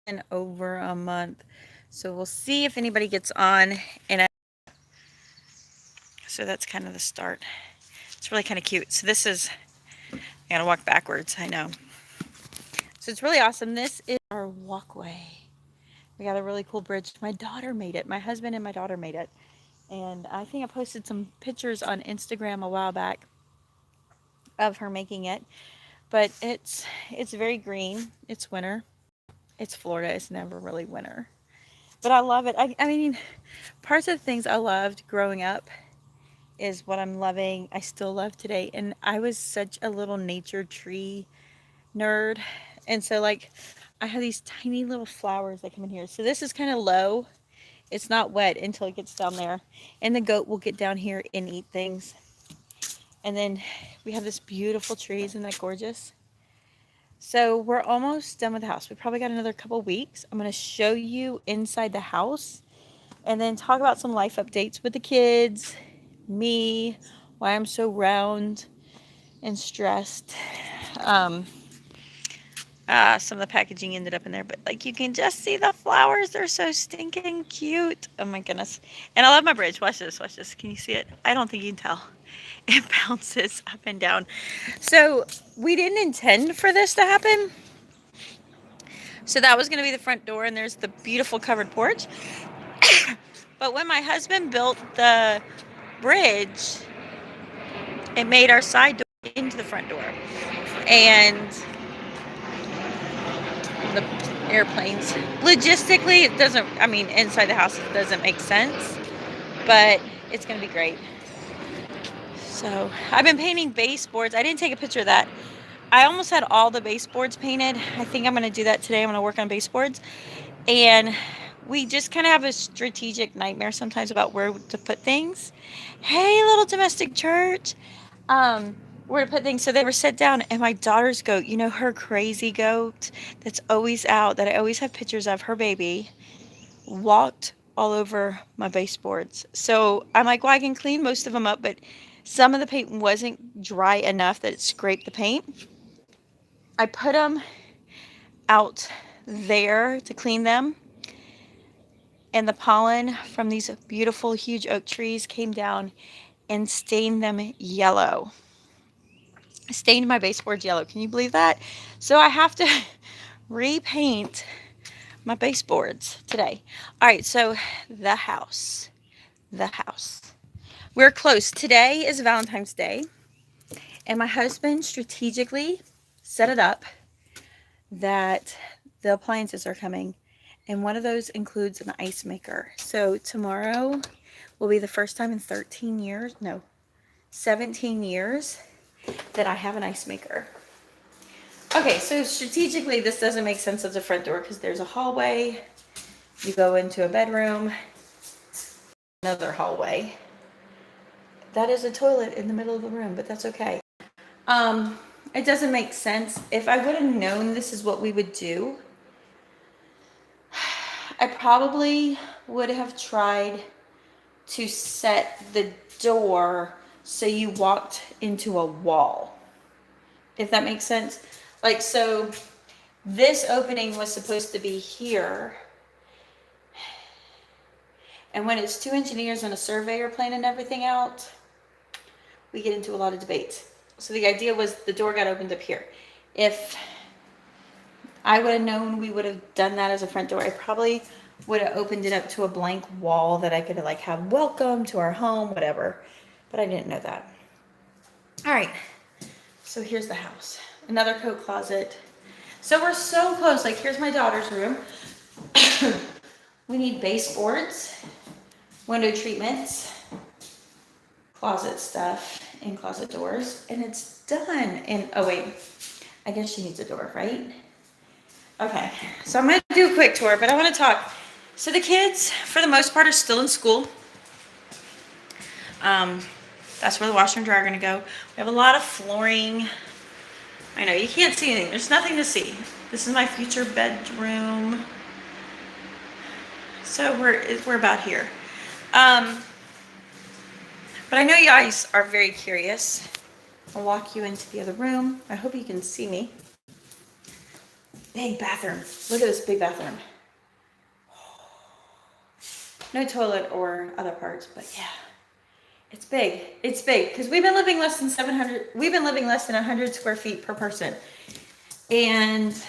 in over a month. So we'll see if anybody gets on. And so that's kind of the start. It's really kind of cute. So this is, I gotta walk backwards, I know. So it's really awesome. This is our walkway. We got a really cool bridge. My daughter made it. My husband and my daughter made it. And I think I posted some pictures on Instagram a while back of her making it. But it's very green. It's winter. It's Florida. It's never really winter. But I love it. I mean, parts of the things I loved growing up is what I'm loving. I still love today. And I was such a little nature tree nerd. And so, like, I have these tiny little flowers that come in here. So this is kind of low. It's not wet until it gets down there. And the goat will get down here and eat things. And then we have this beautiful tree. Isn't that gorgeous? So we're almost done with the house. We probably got another couple weeks. I'm going to show you inside the house and then talk about some life updates with the kids, me, why I'm so round and stressed. Um, some of the packaging ended up in there, but like you can just see the flowers. They're so stinking cute. Oh my goodness. And I love my bridge. Watch this. Watch this. Can you see it? I don't think you can tell. It bounces up and down. So we didn't intend for this to happen. So that was going to be the front door, and there's the beautiful covered porch. But when my husband built the bridge, it made our side door into the front door. And the airplanes, logistically, it doesn't, I mean, inside the house, it doesn't make sense. But it's going to be great. So I've been painting baseboards. I didn't take a picture of that. I almost had all the baseboards painted. I think I'm going to do that today. I'm going to work on baseboards. And we just kind of have a strategic nightmare sometimes about where to put things. Hey, little domestic church. Where to put things. So they were set down, and my daughter's goat, you know, her crazy goat that's always out, that I always have pictures of, her baby, walked all over my baseboards. So I'm like, well, I can clean most of them up, but some of the paint wasn't dry enough that it scraped the paint. I put them out there to clean them, and the pollen from these beautiful huge oak trees came down and stained them yellow. Stained my baseboards yellow. Can you believe that? So I have to repaint my baseboards today. All right, so the house. The house. We're close. Today is Valentine's Day, and my husband strategically set it up that the appliances are coming, and one of those includes an ice maker. So tomorrow will be the first time in 13 years, no, 17 years that I have an ice maker. Okay, so strategically this doesn't make sense as a front door because there's a hallway. You go into a bedroom, another hallway. That is a toilet in the middle of the room, but that's okay. It doesn't make sense. If I would have known this is what we would do, I probably would have tried to set the door so you walked into a wall, if that makes sense. Like, so this opening was supposed to be here. And when it's two engineers and a surveyor planning everything out, we get into a lot of debates. So the idea was the door got opened up here. If I would have known we would have done that as a front door, I probably would have opened it up to a blank wall that I could like have welcome to our home, whatever. But I didn't know that. All right, so here's the house. Another coat closet. So we're so close. Like, here's my daughter's room. We need baseboards, window treatments, closet stuff, and closet doors, and it's done. And oh wait, I guess she needs a door, right? Okay, so I'm gonna do a quick tour, but I want to talk. So the kids, for the most part, are still in school. That's where the washer and dryer are gonna go. We have a lot of flooring. I know you can't see anything. There's nothing to see. This is my future bedroom. So we're about here. But I know you guys are very curious. I'll walk you into the other room. I hope you can see me. big bathroom. Look at this big bathroom. No toilet or other parts, but yeah. It's big. It's big because we've been living less than 700. We've been living less than 100 square feet per person. And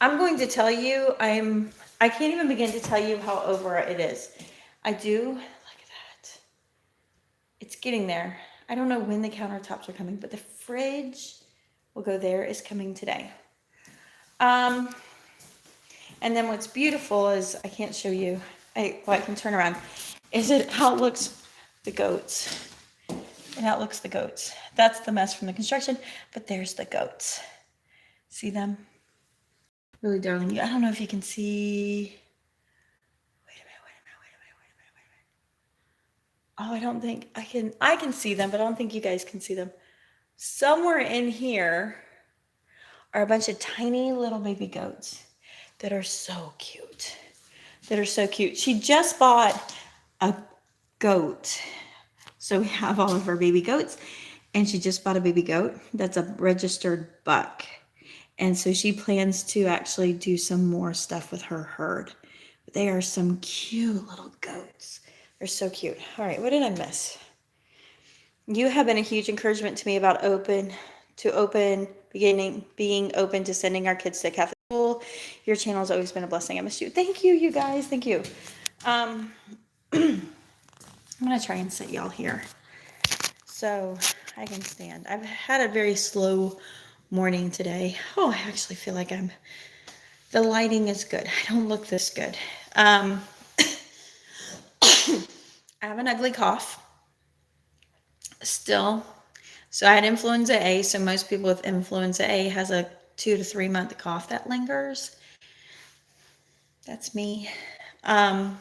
I'm going to tell you, I can't even begin to tell you how over it is. Look at that. It's getting there. I don't know when the countertops are coming, but the fridge will go there is coming today. And then what's beautiful is, I can't show you, I can turn around, is it how it looks the goats. And how it looks the goats. That's the mess from the construction, but there's the goats. See them? Really darling. I don't know if you can see. Wait a minute. Oh, I don't think I can see them, but I don't think you guys can see them. Somewhere in here are a bunch of tiny little baby goats that are so cute. She just bought a goat. So we have all of our baby goats, and she just bought a baby goat that's a registered buck. And so she plans to actually do some more stuff with her herd. They are some cute little goats. They're so cute. All right, what did I miss? You have been a huge encouragement to me about being open to sending our kids to Catholic school. Your channel has always been a blessing. I miss you. Thank you, you guys. Thank you. I'm going to try and sit y'all here so I can stand. I've had a very slow morning today. Oh, I actually feel like the lighting is good. I don't look this good. I have an ugly cough still. So I had influenza A. So most people with influenza A has a 2 to 3 month cough that lingers. That's me. I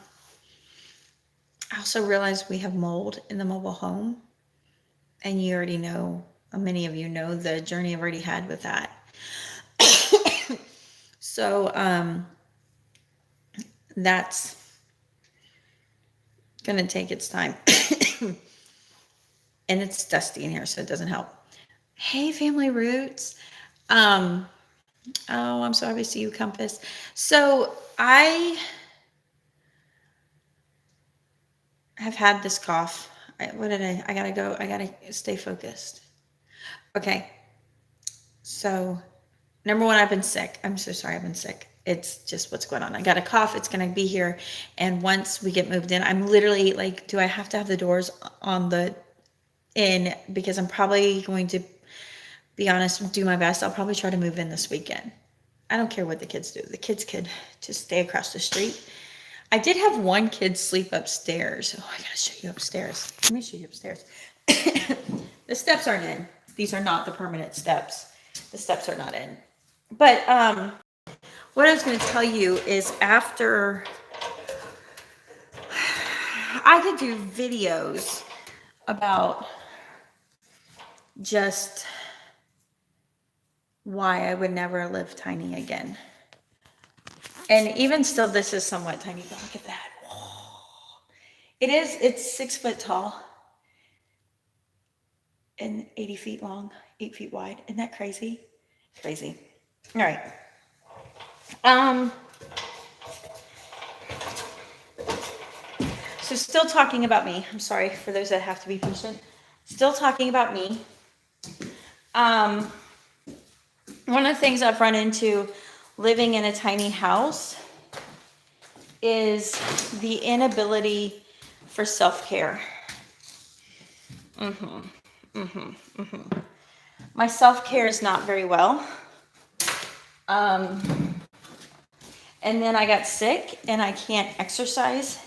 also realized we have mold in the mobile home. And you already know, many of you know the journey I've already had with that. So that's going to take its time. And it's dusty in here, so it doesn't help. Hey, Family Roots. Oh, I'm so happy to see you, Compass. So I have had this cough. I gotta go. I gotta stay focused. Okay. So, number one, I've been sick. I'm so sorry I've been sick. It's just what's going on. I got a cough. It's going to be here. And once we get moved in, I'm literally like, do I have to have the doors on in? Because I'm probably going to be honest, do my best. I'll probably try to move in this weekend. I don't care what the kids do. The kids could just stay across the street. I did have one kid sleep upstairs. Oh, I got to show you upstairs. Let me show you upstairs. The steps aren't in. These are not the permanent steps. The steps are not in. But what I was going to tell you is after I could do videos about just why I would never live tiny again. And even still, this is somewhat tiny, but look at that. It's 6 foot tall and 80 feet long, 8 feet wide. Isn't that crazy? Crazy. All right. So still talking about me. I'm sorry for those that have to be patient. Still talking about me. One of the things I've run into living in a tiny house is the inability for self-care. My self-care is not very well. And then I got sick and I can't exercise.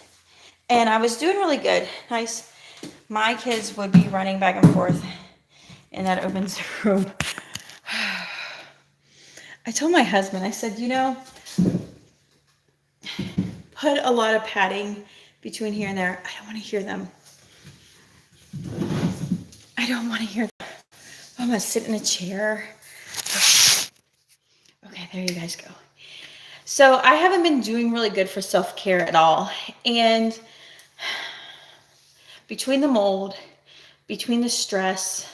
And I was doing really good. Nice. My kids would be running back and forth in that open room. I told my husband, I said, put a lot of padding between here and there. I don't want to hear them. I don't want to hear them. I'm going to sit in a chair. Okay, there you guys go. So I haven't been doing really good for self-care at all. And between the mold, between the stress,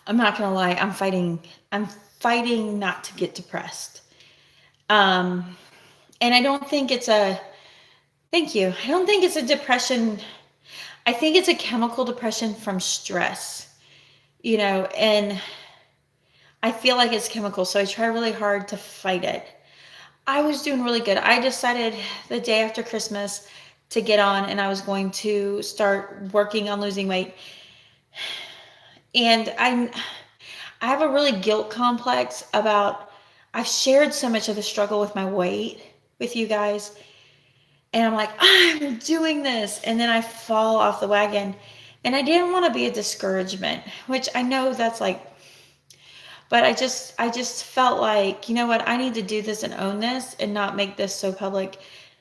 I'm not going to lie, I'm fighting not to get depressed. And I don't think it's thank you. I don't think it's a depression. I think it's a chemical depression from stress, and I feel like it's chemical. So I try really hard to fight it. I was doing really good. I decided the day after Christmas to get on, and I was going to start working on losing weight. And I have a really guilt complex about, I've shared so much of the struggle with my weight with you guys. And I'm like, I'm doing this. And then I fall off the wagon. And I didn't want to be a discouragement, which I know that's like, but I just felt like, you know what, I need to do this and own this and not make this so public.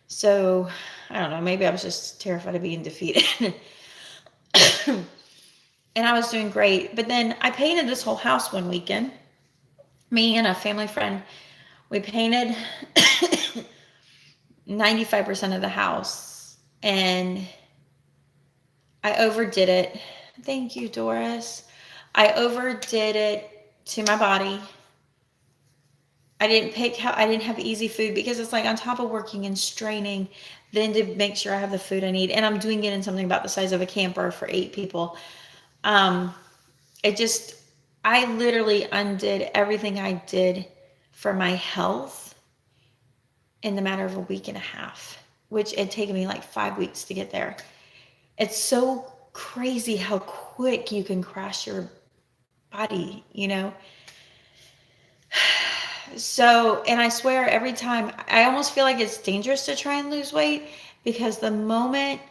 So I don't know, maybe I was just terrified of being defeated. And I was doing great. But then I painted this whole house one weekend. Me and a family friend, we painted 95% of the house. And I overdid it. Thank you, Doris. I overdid it to my body. I didn't have easy food because it's like on top of working and straining, then to make sure I have the food I need. And I'm doing it in something about the size of a camper for 8 people. I literally undid everything I did for my health in the matter of a week and a half, which it taken me like 5 weeks to get there. It's so crazy how quick you can crash your body, So, and I swear every time, I almost feel like it's dangerous to try and lose weight because the moment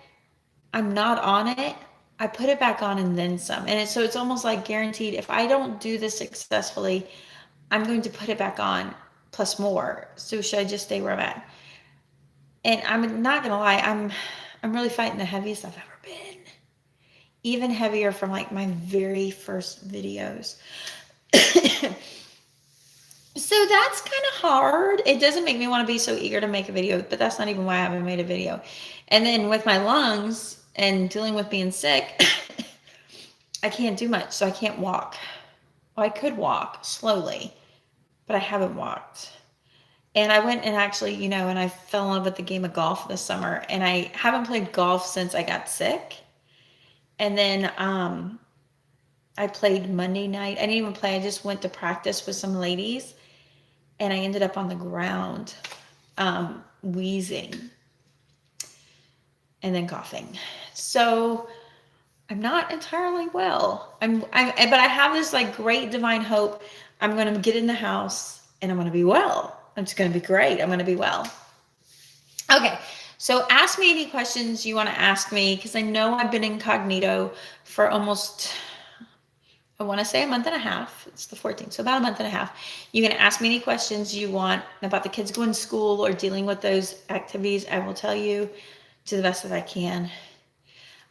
I'm not on it, I put it back on and then some. And so it's almost like guaranteed, if I don't do this successfully, I'm going to put it back on plus more. So should I just stay where I'm at? And I'm not going to lie, I'm really fighting the heaviest I've ever been. Even heavier from like my very first videos. So that's kind of hard. It doesn't make me want to be so eager to make a video, but that's not even why I haven't made a video. And then with my lungs and dealing with being sick, I can't do much. So I can't walk. Well, I could walk slowly, but I haven't walked. And I went and actually, and I fell in love with the game of golf this summer. And I haven't played golf since I got sick. And then I played Monday night. I didn't even play. I just went to practice with some ladies. And I ended up on the ground, wheezing and then coughing. So I'm not entirely well. But I have this like great divine hope. I'm going to get in the house and I'm going to be well. It's going to be great. I'm going to be well. Okay. So ask me any questions you want to ask me because I know I've been incognito for almost, I want to say a month and a half. It's the 14th, so about a month and a half. You can ask me any questions you want about the kids going to school or dealing with those activities. I will tell you to the best that I can.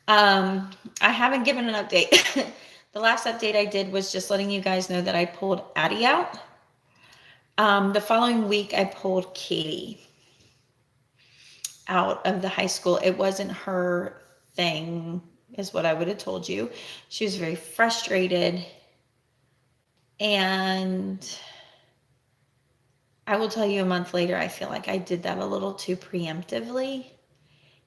I haven't given an update. The last update I did was just letting you guys know that I pulled Addie out. The following week, I pulled Katie out of the high school. It wasn't her thing, is what I would have told you. She was very frustrated. And I will tell you a month later, I feel like I did that a little too preemptively.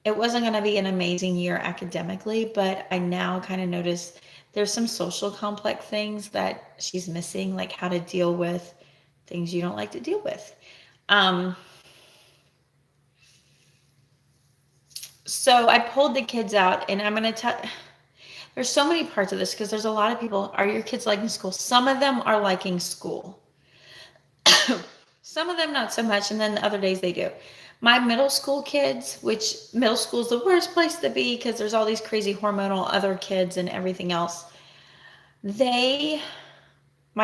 It wasn't going to be an amazing year academically, but I now kind of notice there's some social complex things that she's missing, like how to deal with things you don't like to deal with. So I pulled the kids out, and I'm going to tell, there's so many parts of this because there's a lot of people, are your kids liking school? Some of them are liking school. Some of them not so much, and then the other days they do. My middle school kids, which middle school is the worst place to be because there's all these crazy hormonal other kids and everything else. My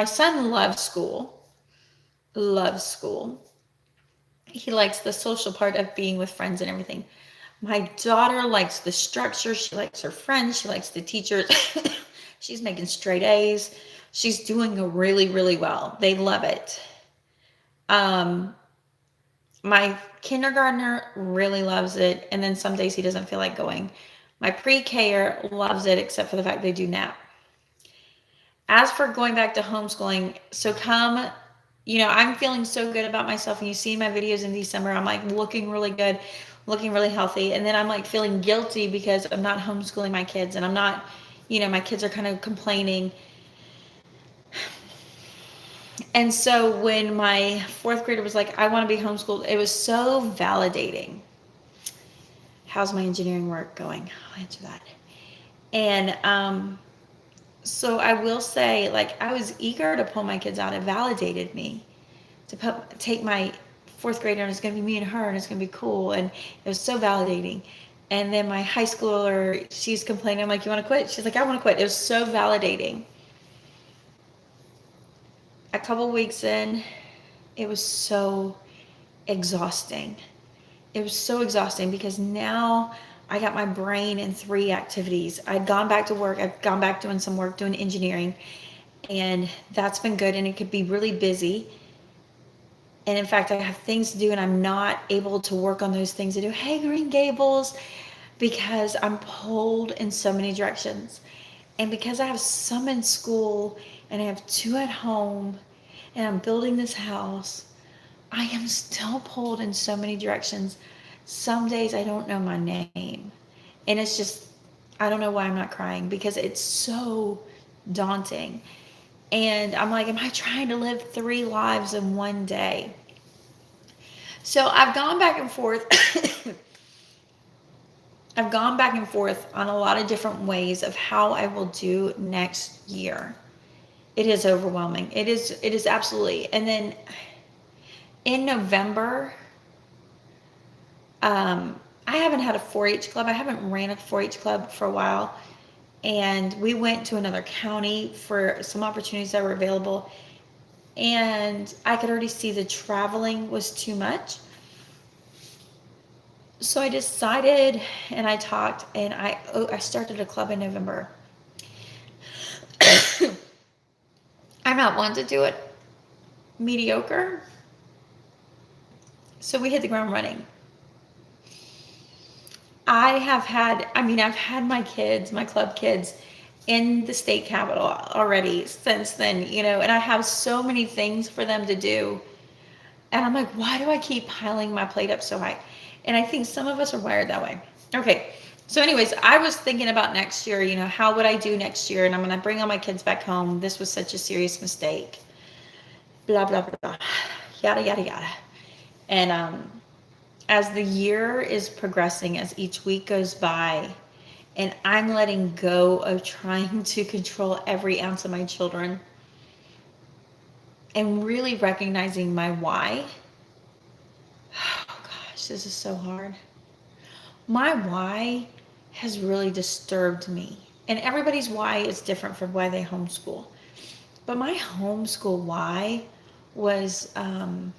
son loves school. He likes the social part of being with friends and everything. My daughter likes the structure. She likes her friends. She likes the teachers. She's making straight A's. She's doing really, really well. They love it. My kindergartner really loves it. And then some days he doesn't feel like going. My pre-K loves it, except for the fact they do nap. As for going back to homeschooling, so come, I'm feeling so good about myself. And you see my videos in December, I'm like looking really good, looking really healthy. And then I'm like feeling guilty because I'm not homeschooling my kids, and I'm not, my kids are kind of complaining. And so when my fourth grader was like, I want to be homeschooled, it was so validating. How's my engineering work going? I'll answer that. And so I will say, like, I was eager to pull my kids out. It validated me to take my fourth grader, and it's going to be me and her, and it's going to be cool. And it was so validating. And then my high schooler, she's complaining. I'm like, you want to quit? She's like, I want to quit. It was so validating. A couple weeks in, it was so exhausting. It was so exhausting because now I got my brain in 3 activities. I'd gone back to work. I've gone back doing some work, doing engineering, and that's been good. And it could be really busy. And in fact, I have things to do, and I'm not able to work on those things to do. Hey, Green Gables, because I'm pulled in so many directions. And because I have some in school and I have 2 at home and I'm building this house, I am still pulled in so many directions. Some days I don't know my name. And it's just, I don't know why I'm not crying, because it's so daunting. And I'm like, am I trying to live 3 lives in one day? So I've gone back and forth. I've gone back and forth on a lot of different ways of how I will do next year. It is overwhelming. It is absolutely. And then in November, I haven't had a 4-H club. I haven't ran a 4-H club for a while. And we went to another county for some opportunities that were available. And I could already see the traveling was too much. So I decided, and I talked, and I started a club in November. I'm not one to do it mediocre. So we hit the ground running. I've had my kids, my club kids, in the state capitol already since then, and I have so many things for them to do. And I'm like, why do I keep piling my plate up so high? And I think some of us are wired that way. Okay. So anyways, I was thinking about next year, how would I do next year? And I'm going to bring all my kids back home. This was such a serious mistake. Blah, blah, blah. Yada, yada, yada. And as the year is progressing, as each week goes by, and I'm letting go of trying to control every ounce of my children and really recognizing my why. Oh gosh, this is so hard. My why has really disturbed me. And everybody's why is different from why they homeschool. But my homeschool why was out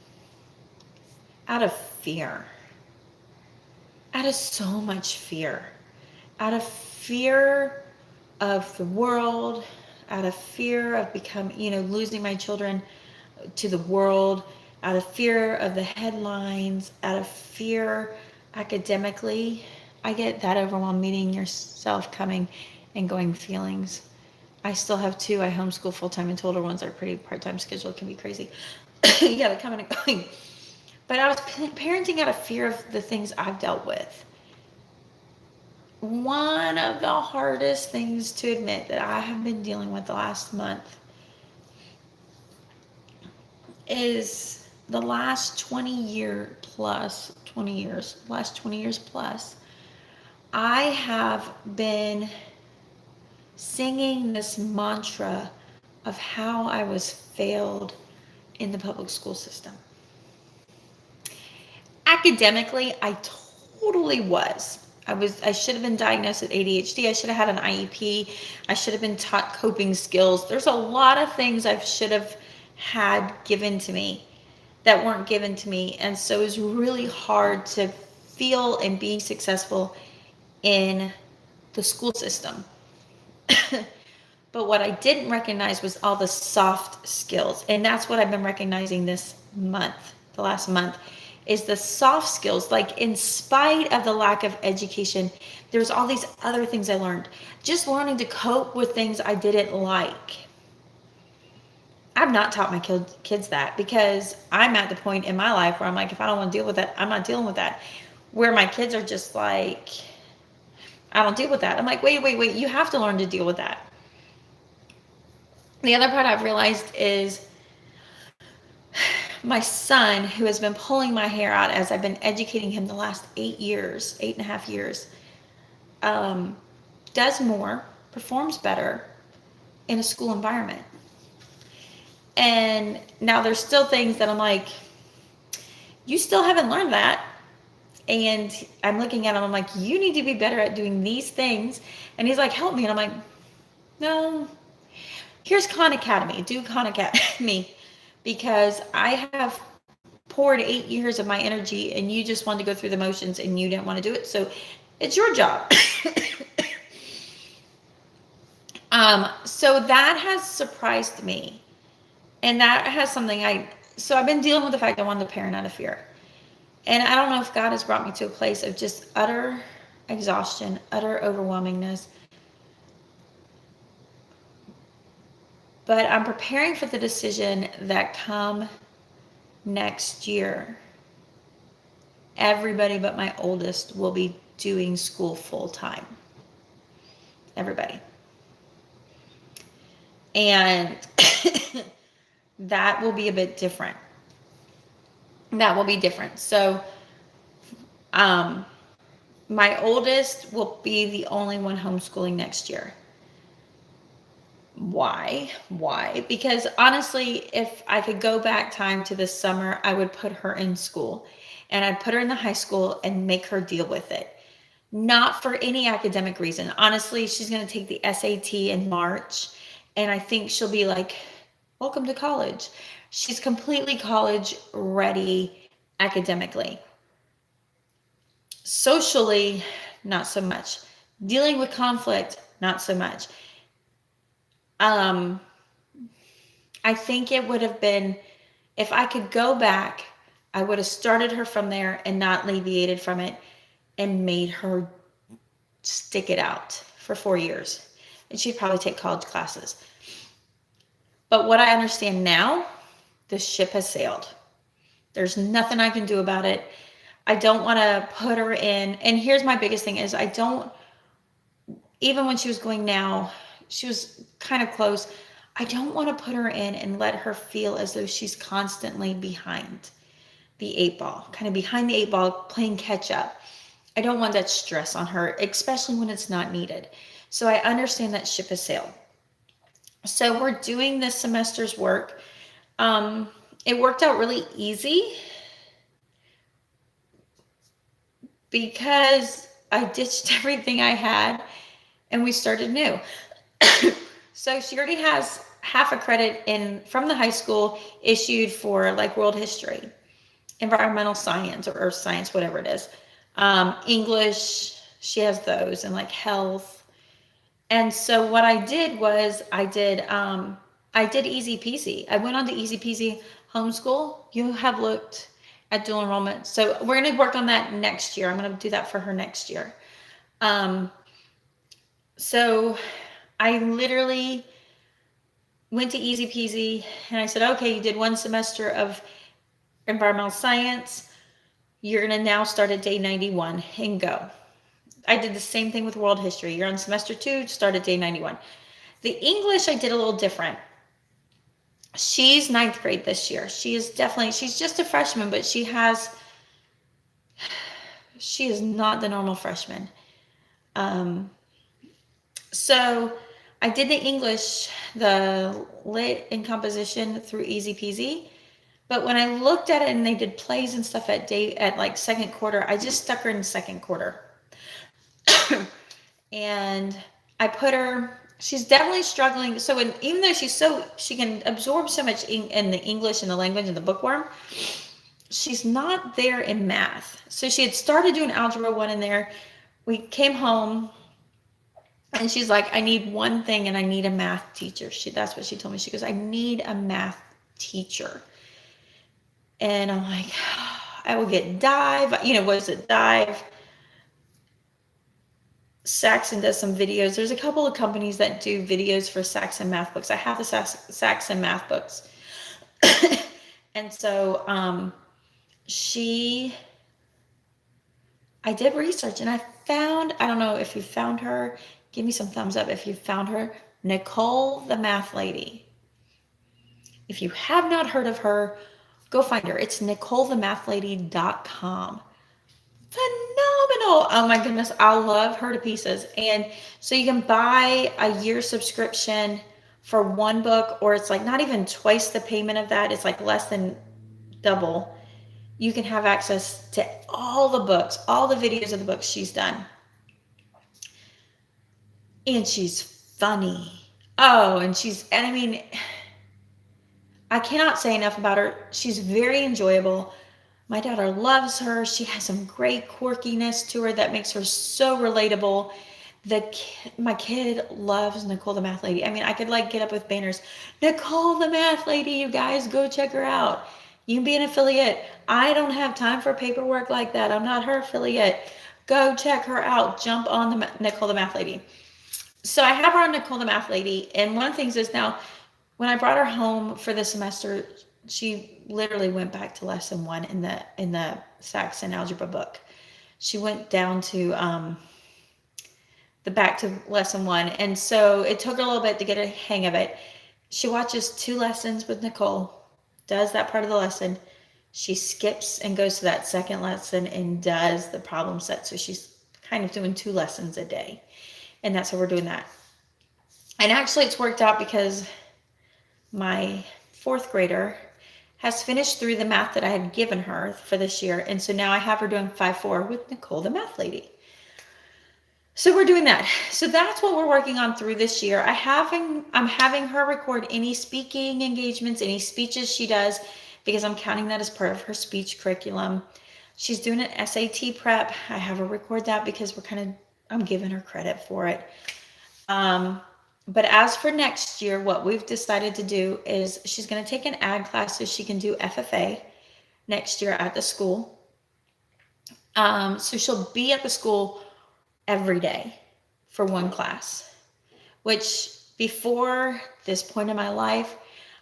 of fear. Out of so much fear. Out of fear of the world, out of fear of losing my children to the world, out of fear of the headlines, out of fear academically. I get that overwhelmed meeting yourself coming and going feelings. I still have 2. I homeschool full-time, and older ones are pretty part-time schedule. It can be crazy. Yeah, they're coming and going. But I was parenting out of fear of the things I've dealt with. One of the hardest things to admit that I have been dealing with the last month is the last 20 years plus, I have been singing this mantra of how I was failed in the public school system. Academically, I totally was. I should have been diagnosed with ADHD. I should have had an IEP. I should have been taught coping skills. There's a lot of things I should have had given to me that weren't given to me. And so it was really hard to feel and be successful in the school system. But what I didn't recognize was all the soft skills. And that's what I've been recognizing this month, the last month, is the soft skills. Like, in spite of the lack of education, there's all these other things I learned. Just learning to cope with things I didn't like. I've not taught my kids that, because I'm at the point in my life where I'm like, if I don't want to deal with that, I'm not dealing with that. Where my kids are just like, I don't deal with that. I'm like, wait, you have to learn to deal with that. The other part I've realized is my son, who has been pulling my hair out as I've been educating him the last 8.5 years, does more, performs better in a school environment. And now there's still things that I'm like, you still haven't learned that. And I'm looking at him, I'm like, you need to be better at doing these things. And he's like, help me. And I'm like, no, here's Khan Academy. Do Khan Academy. Because I have poured 8 years of my energy, and you just wanted to go through the motions and you didn't want to do it. So it's your job. So that has surprised me. And that has something so I've been dealing with the fact I wanted to parent out of fear. And I don't know if God has brought me to a place of just utter exhaustion, utter overwhelmingness. But I'm preparing for the decision that come next year, everybody but my oldest will be doing school full time. Everybody. And that will be a bit different. That will be different. So, my oldest will be the only one homeschooling next year. Why? Because honestly, if I could go back time to this summer, I would put her in school, and I'd put her in the high school and make her deal with it. Not for any academic reason. Honestly, she's going to take the SAT in March, and I think she'll be like, welcome to college. She's completely college ready academically. Socially, not so much. Dealing with conflict, not so much. I think it would have been, if I could go back, I would have started her from there and not deviated from it, and made her stick it out for 4 years. And she'd probably take college classes. But what I understand now, the ship has sailed. There's nothing I can do about it. I don't want to put her in. And here's my biggest thing is even when she was going now, she was kind of close. I don't want to put her in and let her feel as though she's constantly behind the 8 ball, kind of behind the 8 ball, playing catch up. I don't want that stress on her, especially when it's not needed. So I understand that ship has sailed. So we're doing this semester's work. It worked out really easy because I ditched everything I had and we started new. So she already has half a credit from the high school issued for like world history, environmental science, or earth science, whatever it is. English, she has those, and like health. And so what I did was I did Easy Peasy. I went on to Easy Peasy Homeschool. You have looked at dual enrollment. So we're going to work on that next year. I'm going to do that for her next year. So I literally went to Easy Peasy and I said, okay, you did 1 semester of environmental science. You're going to now start at day 91 and go. I did the same thing with world history. You're on semester 2, start at day 91. The English I did a little different. She's 9th grade this year. She's just a freshman, but she is not the normal freshman. So I did the English, the lit and composition through Easy Peasy. But when I looked at it and they did plays and stuff at like second quarter, I just stuck her in second quarter. And I put her, she's definitely struggling. So even though she can absorb so much in the English and the language and the bookworm, she's not there in math. So she had started doing Algebra 1 in there. We came home and she's like, I need one thing and I need a math teacher. That's what she told me. She goes, I need a math teacher. And I'm like, I will get Dive. What is it? Dive. Saxon does some videos. There's a couple of companies that do videos for Saxon math books. I have the Saxon math books. And so I did research and I found, I don't know if you found her, give me some thumbs up if you found her, Nicole the Math Lady. If you have not heard of her, go find her. It's NicoleTheMathLady.com. Phenomenal. Oh my goodness, I love her to pieces. And so you can buy a year subscription for one book, or it's like not even twice the payment of that. It's like less than double. You can have access to all the books, all the videos of the books she's done. And she's funny. Oh, and I mean, I cannot say enough about her. She's very enjoyable. My daughter loves her. She has some great quirkiness to her that makes her so relatable. My kid loves Nicole the Math Lady. I mean, I could like get up with banners. Nicole the Math Lady, you guys go check her out. You can be an affiliate. I don't have time for paperwork like that. I'm not her affiliate. Go check her out. Jump on the Nicole the Math Lady. So I have her on Nicole the Math Lady. And one of the things is now, when I brought her home for the semester, she literally went back to lesson 1 in the Saxon algebra book. She went down to back to lesson 1, and so it took her a little bit to get a hang of it. She watches 2 lessons with Nicole, does that part of the lesson. She skips and goes to that second lesson and does the problem set. So she's kind of doing 2 lessons a day, and that's how we're doing that. And actually, it's worked out because my 4th grader has finished through the math that I had given her for this year. And so now I have her doing 5-4 with Nicole the Math Lady. So we're doing that. So that's what we're working on through this year. I'm having her record any speaking engagements, any speeches she does, because I'm counting that as part of her speech curriculum. She's doing an SAT prep. I have her record that because I'm giving her credit for it. But as for next year, what we've decided to do is she's going to take an ag class so she can do FFA next year at the school. So she'll be at the school every day for one class, which before this point in my life,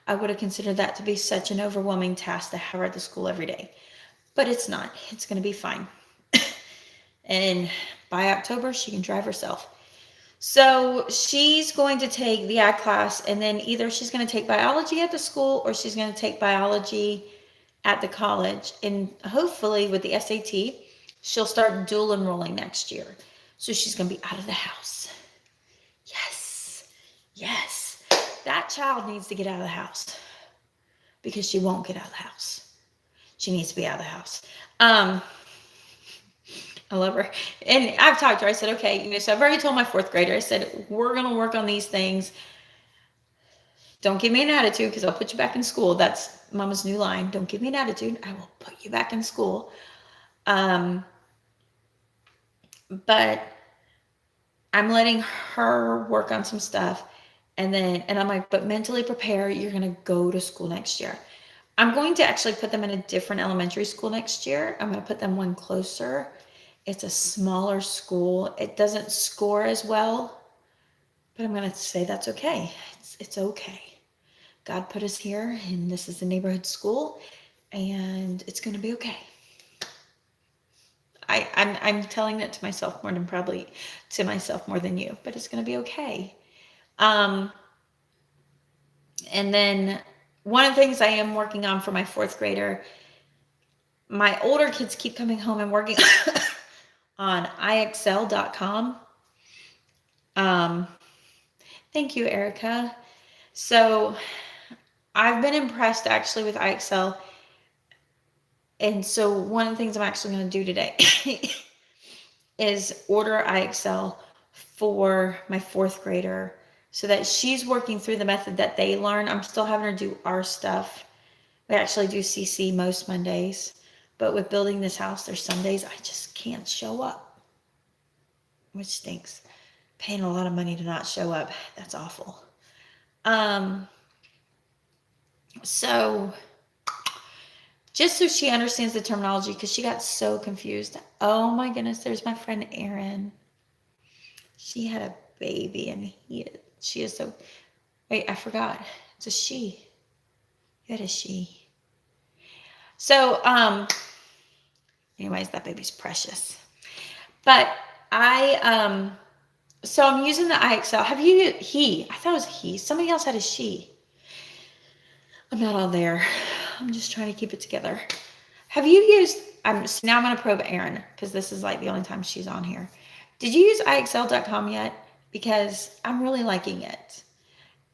I would have considered that to be such an overwhelming task to have her at the school every day. But it's not. It's going to be fine. And by October, she can drive herself. So she's going to take the ag class, and then either she's going to take biology at the school or she's going to take biology at the college. And hopefully with the SAT, she'll start dual enrolling next year. So she's going to be out of the house. Yes. That child needs to get out of the house because she won't get out of the house. She needs to be out of the house. I love her. And I've talked to her. I said, okay, so I've already told my 4th grader, I said, we're going to work on these things. Don't give me an attitude because I'll put you back in school. That's Mama's new line. Don't give me an attitude. I will put you back in school. But I'm letting her work on some stuff. And I'm like, but mentally prepare. You're going to go to school next year. I'm going to actually put them in a different elementary school next year. I'm going to put them one closer. It's a smaller school. It doesn't score as well, but I'm going to say that's okay. It's okay. God put us here, and this is a neighborhood school, and it's going to be okay. I'm telling that to myself more than you, but it's going to be okay. And then one of the things I am working on for my 4th grader, my older kids keep coming home and working on IXL.com. Thank you, Erica. So I've been impressed actually with IXL. And so one of the things I'm actually going to do today is order IXL for my 4th grader so that she's working through the method that they learn. I'm still having her do our stuff. We actually do CC most Mondays. But with building this house, there's some days I just can't show up, which stinks. Paying a lot of money to not show up. That's awful. So just so she understands the terminology, because she got so confused. Oh my goodness, there's my friend Erin. She had a baby, and she is so. Wait, I forgot. It's a she. You had a she. So, anyways, that baby's precious. But so I'm using the IXL. Have you, I thought it was he. Somebody else had a she. I'm not all there. I'm just trying to keep it together. Have you used, so now I'm going to probe Erin, because this is like the only time she's on here. Did you use IXL.com yet? Because I'm really liking it.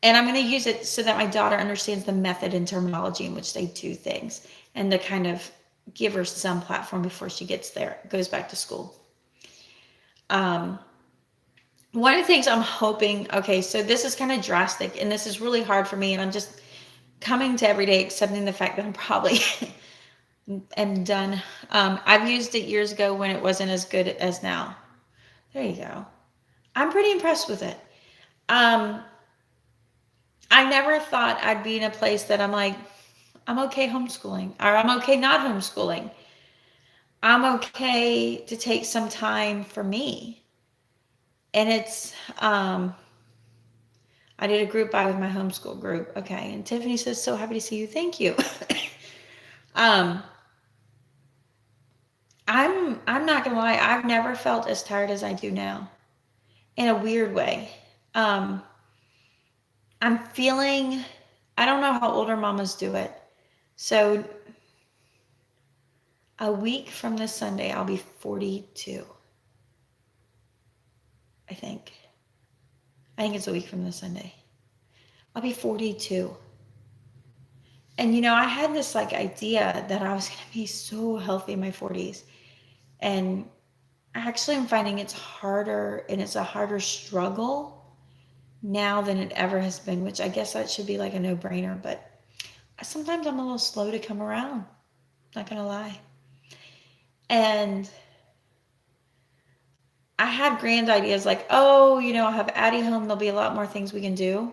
And I'm going to use it so that my daughter understands the method and terminology in which they do things, and to kind of give her some platform before she goes back to school. One of the things I'm hoping, okay, so this is kind of drastic, and this is really hard for me, and I'm just coming to every day accepting the fact that I'm probably am done. I've used it years ago when it wasn't as good as now. There you go. I'm pretty impressed with it. I never thought I'd be in a place that I'm like, I'm okay homeschooling, or I'm okay not homeschooling. I'm okay to take some time for me. And it's, I did a group buy with my homeschool group. Okay. And Tiffany says, so happy to see you. Thank you. I'm not gonna lie, I've never felt as tired as I do now, in a weird way. I'm feeling, I don't know how older mamas do it. So a week from this Sunday, I'll be 42. I think it's a week from this Sunday. I'll be 42. And I had this like idea that I was going to be so healthy in my 40s. And actually I'm finding it's harder, and it's a harder struggle now than it ever has been, which I guess that should be like a no-brainer, but sometimes I'm a little slow to come around, not going to lie. And I had grand ideas like, oh, I'll have Addie home, there'll be a lot more things we can do.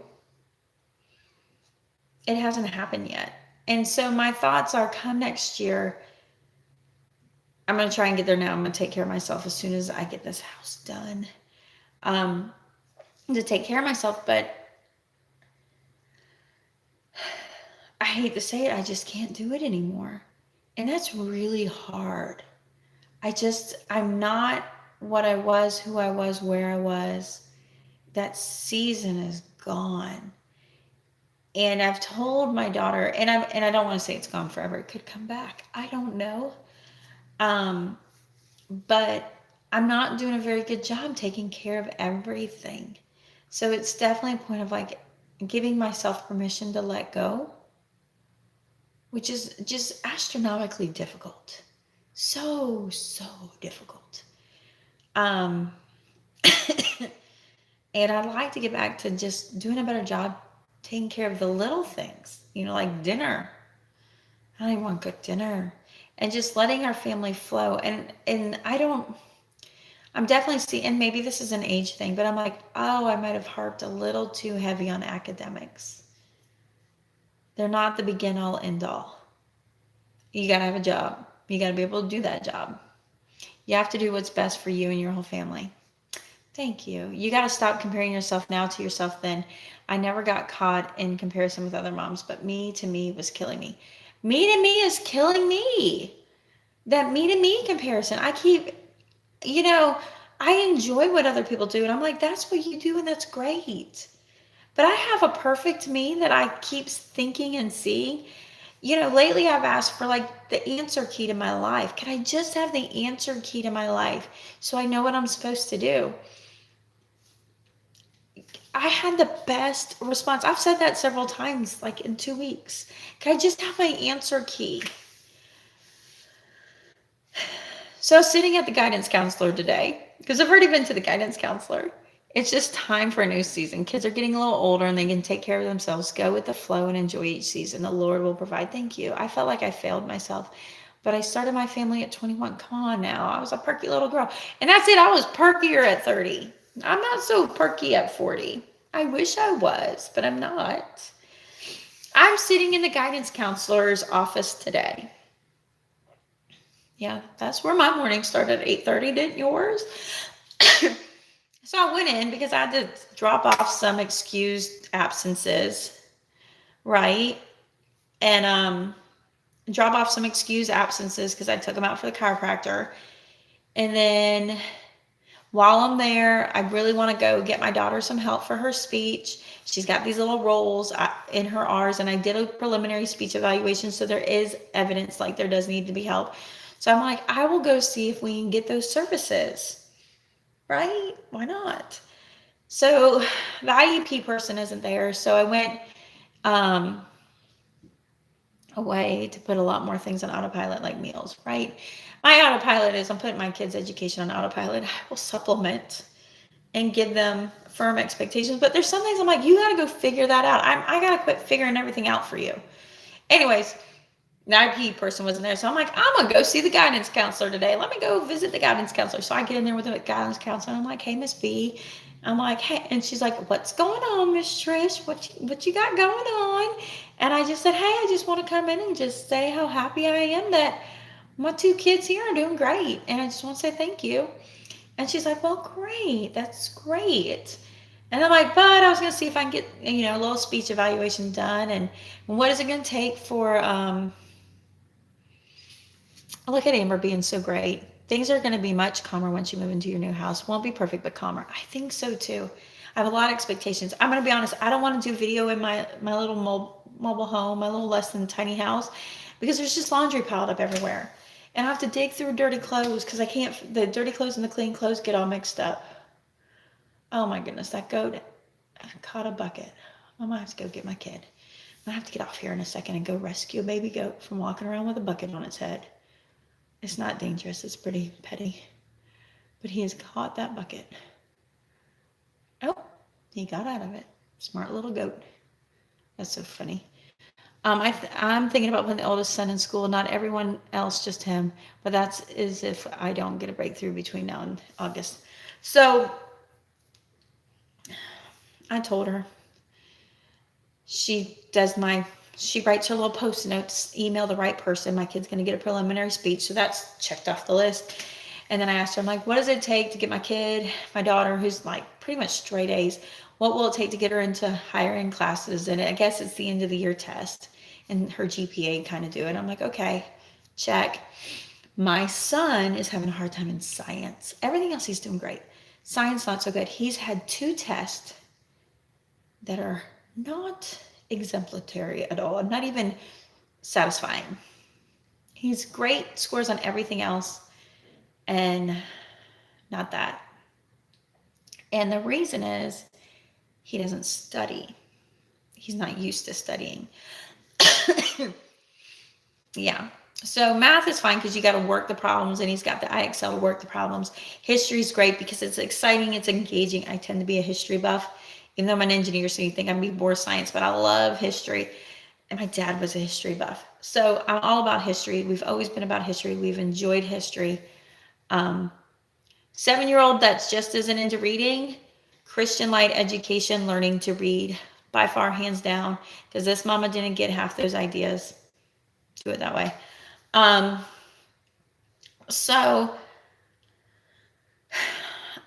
It hasn't happened yet. And so my thoughts are, come next year, I'm going to try and get there now. I'm going to take care of myself as soon as I get this house done. To take care of myself, but I hate to say it, I just can't do it anymore. And that's really hard. I'm not what I was, who I was, where I was. That season is gone. And I've told my daughter, and I don't want to say it's gone forever. It could come back. I don't know. But I'm not doing a very good job taking care of everything. So it's definitely a point of like giving myself permission to let go, which is just astronomically difficult. So difficult. And I'd like to get back to just doing a better job taking care of the little things, like dinner. I don't even want to cook dinner. And just letting our family flow. And I'm definitely seeing, and maybe this is an age thing, but I'm like, oh, I might have harped a little too heavy on academics. They're not the begin all end all. You got to have a job. You got to be able to do that job. You have to do what's best for you and your whole family. Thank you. You got to stop comparing yourself now to yourself then. I never got caught in comparison with other moms, but me to me was killing me. Me to me is killing me. That me to me comparison. I keep, I enjoy what other people do. And I'm like, that's what you do. And that's great. But I have a perfect me that I keep thinking and seeing. Lately I've asked for like the answer key to my life. Can I just have the answer key to my life so I know what I'm supposed to do? I had the best response. I've said that several times, like in 2 weeks. Can I just have my answer key? So sitting at the guidance counselor today, because I've already been to the guidance counselor. It's just time for a new season. Kids are getting a little older and they can take care of themselves. Go with the flow and enjoy each season. The Lord will provide. Thank you. I felt like I failed myself, but I started my family at 21. Come on now. I was a perky little girl. And that's it. I was perkier at 30. I'm not so perky at 40. I wish I was, but I'm not. I'm sitting in the guidance counselor's office today. Yeah, that's where my morning started at 8:30. Didn't yours? So I went in because I had to drop off some excused absences, right? And drop off some excused absences because I took them out for the chiropractor. And then while I'm there, I really want to go get my daughter some help for her speech. She's got these little roles in her R's, and I did a preliminary speech evaluation, so there is evidence like there does need to be help. So I'm like, I will go see if we can get those services, right? Why not? So the IEP person isn't there, so I went um, away to put a lot more things on autopilot, like meals, right? My autopilot is I'm putting my kids' education on autopilot. I will supplement and give them firm expectations. But there's some things I'm like, you got to go figure that out. I got to quit figuring everything out for you. Anyways, the IP person wasn't there. So I'm like, I'm going to go see the guidance counselor today. Let me go visit the guidance counselor. So I get in there with the guidance counselor. And I'm like, hey, Miss B. I'm like, hey. And she's like, what's going on, Miss Trish? What you got going on? And I just said, hey, I just want to come in and just say how happy I am that my two kids here are doing great. And I just want to say thank you. And she's like, well, great. That's great. And I'm like, but I was going to see if I can get, a little speech evaluation done. And what is it going to take for, look at Amber being so great. Things are going to be much calmer once you move into your new house. Won't be perfect, but calmer. I think so too. I have a lot of expectations. I'm going to be honest. I don't want to do video in my little mobile home, my little less than tiny house, because there's just laundry piled up everywhere. And I have to dig through dirty clothes because I can't, the dirty clothes and the clean clothes get all mixed up. Oh my goodness, that goat caught a bucket. I'm gonna have to go get my kid. I'm gonna have to get off here in a second and go rescue a baby goat from walking around with a bucket on its head. It's not dangerous, it's pretty petty. But he has caught that bucket. Oh, he got out of it. Smart little goat. That's so funny. I'm thinking about putting the oldest son in school, not everyone else, just him. But that's as if I don't get a breakthrough between now and August. So I told her. She writes her little post-it notes, email the right person. My kid's going to get a preliminary speech. So that's checked off the list. And then I asked her, I'm like, what does it take to get my daughter, who's like pretty much straight A's, what will it take to get her into higher end classes? And I guess it's the end of the year test and her GPA kind of do it. I'm like, okay, check. My son is having a hard time in science. Everything else he's doing great. Science, not so good. He's had 2 tests that are not exemplary at all. Not even satisfying. He's great, scores on everything else, and not that. And the reason is he doesn't study. He's not used to studying. Yeah. So math is fine because you got to work the problems, and he's got the IXL to work the problems. History is great because it's exciting, it's engaging. I tend to be a history buff, even though I'm an engineer, so you think I'm be bored science, but I love history. And my dad was a history buff. So I'm all about history. We've always been about history. We've enjoyed history. 7-year-old that's just isn't into reading, Christian light education, learning to read, by far, hands down, because this mama didn't get half those ideas. Do it that way. So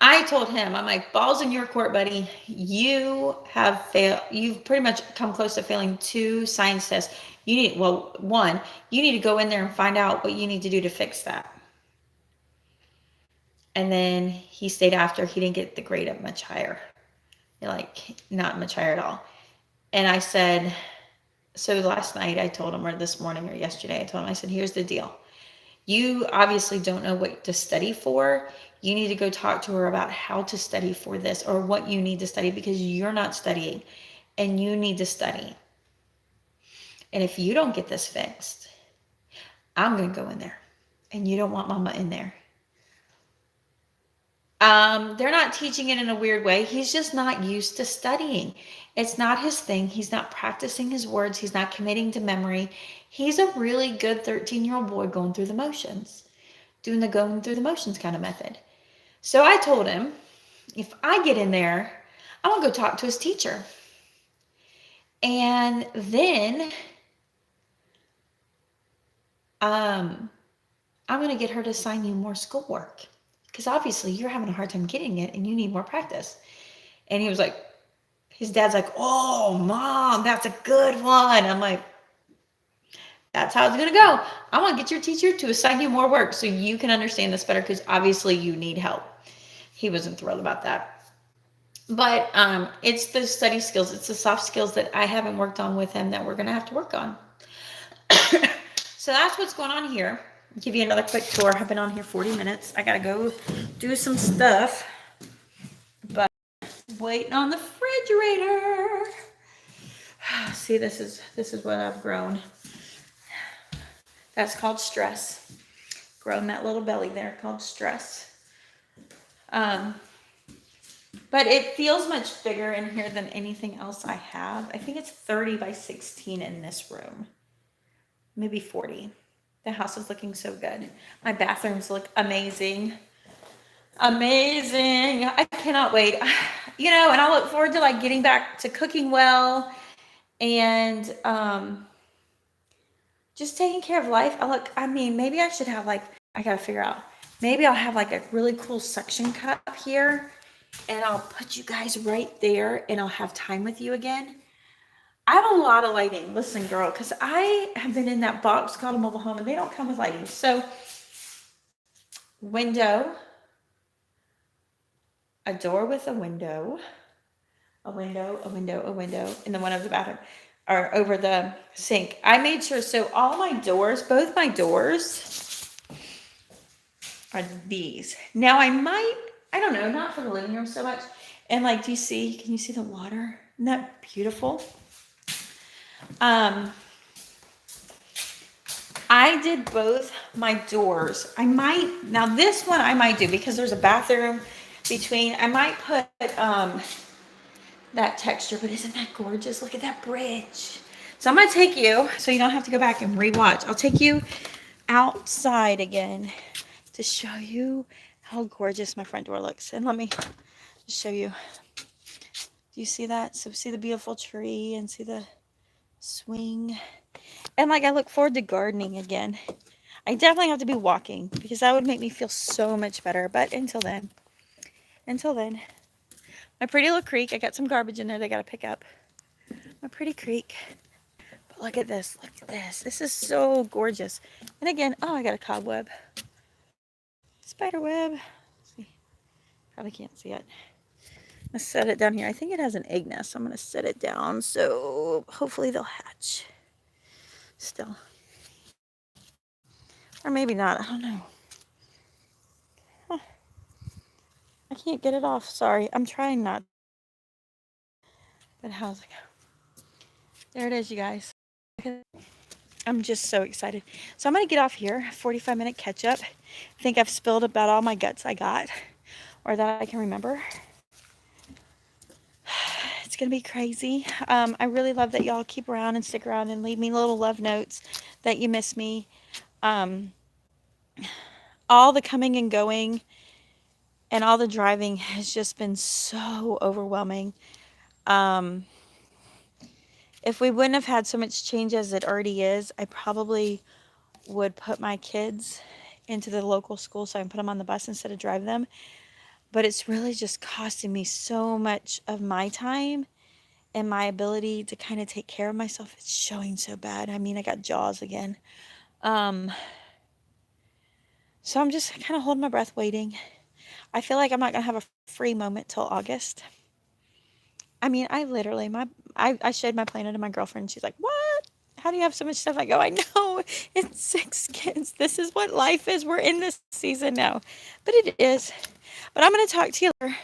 I told him, I'm like, ball's in your court, buddy. You have failed. You've pretty much come close to failing 2 science tests. One, you need to go in there and find out what you need to do to fix that. And then he stayed after. He didn't get the grade up much higher. Like, not much higher at all. And I said, so last night I told him, or this morning or yesterday, I told him, I said, here's the deal. You obviously don't know what to study for. You need to go talk to her about how to study for this or what you need to study because you're not studying and you need to study. And if you don't get this fixed, I'm going to go in there and you don't want mama in there. They're not teaching it in a weird way. He's just not used to studying. It's not his thing. He's not practicing his words. He's not committing to memory. He's a really good 13-year-old boy going through the motions, doing the going through the motions kind of method. So I told him, if I get in there, I'm going to go talk to his teacher. And then I'm going to get her to assign you more schoolwork. because obviously you're having a hard time getting it and you need more practice. And he was like, his dad's like, oh, mom, that's a good one. I'm like, that's how it's going to go. I want to get your teacher to assign you more work so you can understand this better because obviously you need help. He wasn't thrilled about that. But it's the study skills, it's the soft skills that I haven't worked on with him that we're going to have to work on. So that's what's going on here. I'll give you another quick tour. I've been on here 40 minutes. I got to go do some stuff. But waiting on the refrigerator. See, this is what I've grown. That's called stress. Grown that little belly there called stress. Um, but it feels much bigger in here than anything else I have. I think it's 30 by 16 in this room. Maybe 40. The house is looking so good. My bathrooms look amazing. Amazing. I cannot wait. And I look forward to like getting back to cooking well and just taking care of life. Maybe I should have like, I gotta figure out. Maybe I'll have like a really cool suction cup here and I'll put you guys right there and I'll have time with you again. I have a lot of lighting. Listen, girl, because I have been in that box called a mobile home and they don't come with lighting. So, window, a door with a window, a window, a window, a window, and then one of the bathroom or over the sink. I made sure, so all my doors, both my doors are these. Now I don't know, not for the living room so much. And like, can you see the water? Isn't that beautiful? I did both my doors. Now this one I might do because there's a bathroom between. I might put that texture, but isn't that gorgeous? Look at that bridge. So I'm going to take you, so you don't have to go back and rewatch. I'll take you outside again to show you how gorgeous my front door looks. And let me just show you. Do you see that? So see the beautiful tree and see the swing. And like I look forward to gardening again. I definitely have to be walking because that would make me feel so much better. But until then, my pretty little creek. I got some garbage in there they got to pick up. My pretty creek. But look at this. Look at this. This is so gorgeous. And again, oh, I got a cobweb. Spider web. Let's see. Probably can't see it. I'm going to set it down here. I think it has an egg nest. So I'm going to set it down so hopefully they'll hatch. Still. Or maybe not. I don't know. Huh. I can't get it off. Sorry. I'm trying not. But how's it go? There it is, you guys. I'm just so excited. So I'm going to get off here. 45-minute catch up. I think I've spilled about all my guts I got or that I can remember. It's going to be crazy. I really love that y'all keep around and stick around and leave me little love notes that you miss me. All the coming and going and all the driving has just been so overwhelming. If we wouldn't have had so much change as it already is, I probably would put my kids into the local school so I can put them on the bus instead of drive them. But it's really just costing me so much of my time and my ability to kind of take care of myself. It's showing so bad. I mean, I got jaws again. So I'm just kind of holding my breath waiting. I feel like I'm not going to have a free moment till August. I mean, I literally, I showed my planet to my girlfriend. She's like, what? How do you have so much stuff? I go, I know, it's 6 kids. This is what life is. We're in this season now. But it is. But I'm going to talk to you later.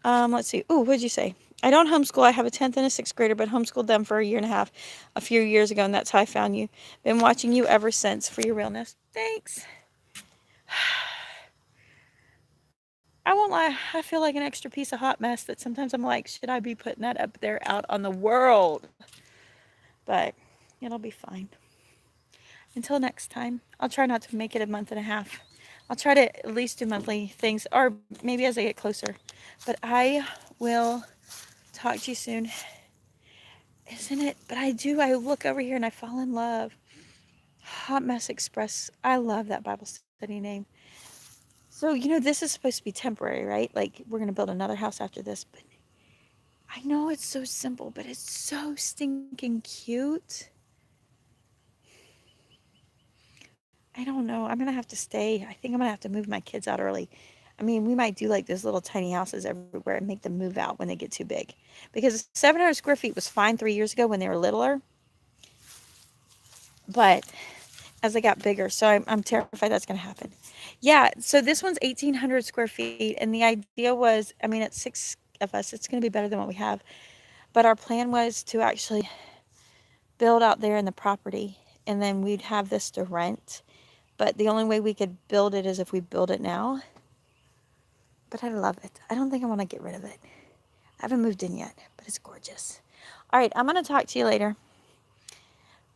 Let's see. Ooh, what'd you say? I don't homeschool. I have a 10th and a 6th grader, but homeschooled them for a year and a half a few years ago, and that's how I found you. Been watching you ever since for your realness. Thanks. I won't lie. I feel like an extra piece of hot mess that sometimes I'm like, should I be putting that up there out on the world? But it'll be fine. Until next time, I'll try not to make it a month and a half. I'll try to at least do monthly things, or maybe as I get closer. But I will talk to you soon. Isn't it? But I do. I look over here and I fall in love. Hot Mess Express. I love that Bible study name. So, you know, this is supposed to be temporary, right? Like, we're going to build another house after this, but I know it's so simple, but it's so stinking cute. I don't know. I'm gonna have to stay. I think I'm gonna have to move my kids out early. I mean, we might do like those little tiny houses everywhere and make them move out when they get too big. Because 700 square feet was fine 3 years ago when they were littler, but as they got bigger, so I'm terrified that's gonna happen. Yeah, so this one's 1,800 square feet, and the idea was, I mean, it's six of us. It's gonna be better than what we have. But our plan was to actually build out there in the property, and then we'd have this to rent. But the only way we could build it is if we build it now. But I love it. I don't think I want to get rid of it. I haven't moved in yet, but it's gorgeous. All right, I'm going to talk to you later.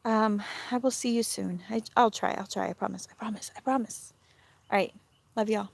I will see you soon. I'll try. I promise. I promise. All right. Love y'all.